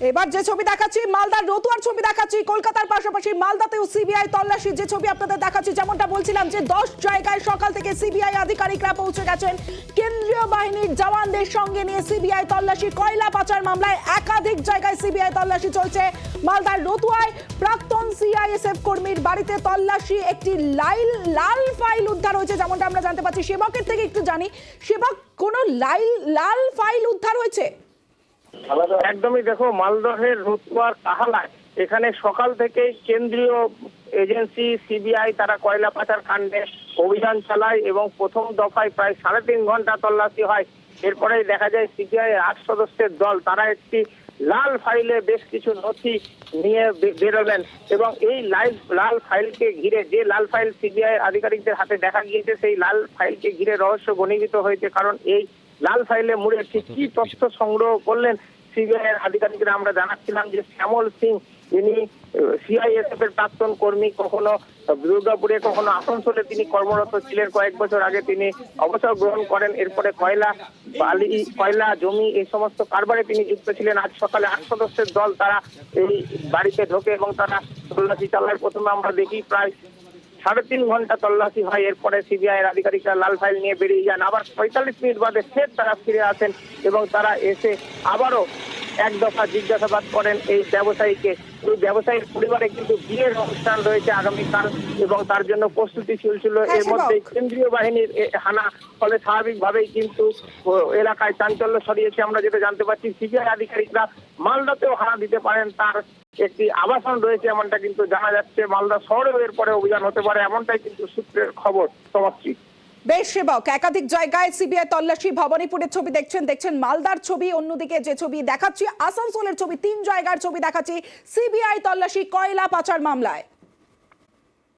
এবার যে ছবি দেখাচ্ছি মালদার রতুয়ার ছবি দেখাচ্ছি, কলকাতার পাশাপাশি মালদাতেও সিবিআই তল্লাশি যে ছবি আপনাদের দেখাচ্ছি, যেমনটা বলছিলাম যে 10 জায়গায় সকাল থেকে সিবিআই আধিকারিকরা পৌঁছে গেছেন। কেন্দ্রীয় বাহিনীর জওয়ানদের সঙ্গে নিয়ে সিবিআই তল্লাশি, কয়লা পাচার মামলায় একাধিক জায়গায় সিবিআই তল্লাশি চলছে। মালদার রতুয়ায় প্রাক্তন সিআইএসএফ কর্মীর বাড়িতে তল্লাশি, একটি লাল ফাইল উদ্ধার হয়েছে যেমনটা আমরা জানতে পাচ্ছি। সেবকের থেকে একটু জানি, সেবক কোনো লাল ফাইল উদ্ধার হয়েছে? একদমই, দেখো মালদহের রতুয়ার কাহালায় এখানে সকাল থেকেই কেন্দ্রীয় এজেন্সি সিবিআই তারা কয়লা পাচার কাণ্ডে অভিযান চালায় এবং প্রথম দফায় প্রায় 3.5 ঘন্টা তল্লাশি হয়। এরপরেই দেখা যায় সিবিআই 8 সদস্যের দল তারা একটি লাল ফাইলে বেশ কিছু নথি নিয়ে বেরোলেন এবং এই লাল ফাইলকে ঘিরে, যে লাল ফাইল সিবিআই আধিকারিকদের হাতে দেখা গিয়েছে, সেই লাল ফাইলকে ঘিরে রহস্য ঘনীভূত হয়েছে। কারণ এই লাল ফাইলে মুড়ে ঠিক কি তথ্য সংগ্রহ করলেন সিবিআই এর আধিকারিকরা, আমরা জানাচ্ছিলাম যে শ্যামল সিং, যিনি সিআইএসএফ এর প্রাক্তন কর্মী, কখনো দুর্গাপুরে কখনো আসানসোলে তিনি কর্মরত ছিলেন। কয়েক বছর আগে তিনি অবসর গ্রহণ করেন। এরপরে কয়লা জমি এই সমস্ত কারবারে তিনি যুক্ত ছিলেন। আজ সকালে 8 সদস্যের দল তারা এই বাড়িতে ঢোকে এবং তারা তল্লাশি চালায়। প্রথমে আমরা দেখি প্রায় 3.5 ঘন্টা তল্লাশি হয়। এরপরে সিবিআই এর আধিকারিকরা লাল ফাইল নিয়ে বেরিয়ে যান। আবার 45 মিনিট বাদে ফের তারা ফিরে আসেন এবং তারা এসে আবারও এক দফা জিজ্ঞাসাবাদ করেন এই ব্যবসায়ীকে। এই ব্যবসায়ীর পরিবারে কিন্তু বিয়ের অনুষ্ঠান রয়েছে আগামীকাল এবং তার জন্য প্রস্তুতি চলছিল। এর মধ্যে কেন্দ্রীয় বাহিনীর হানা, ফলে স্বাভাবিকভাবেই কিন্তু এলাকায় চাঞ্চল্য ছড়িয়েছে। আমরা যেটা জানতে পারছি, সিবিআই আধিকারিকরা মালদাতেও হানা দিতে পারেন, তার একটি আবাসন রয়েছে এমনটা কিন্তু জানা যাচ্ছে। মালদা শহরেও এরপরে অভিযান হতে পারে, এমনটাই কিন্তু সূত্রের খবর। সমাপ্তি। বেশ সেবক, একাধিক জায়গায় সিবিআই তল্লাশি, ভবানীপুরের ছবি দেখছেন মালদার ছবি, অন্যদিকে যে ছবি দেখাচ্ছি আসানসোলের ছবি, 3 জায়গার ছবি দেখাচ্ছি সিবিআই তল্লাশি কয়লা পাচার মামলায়।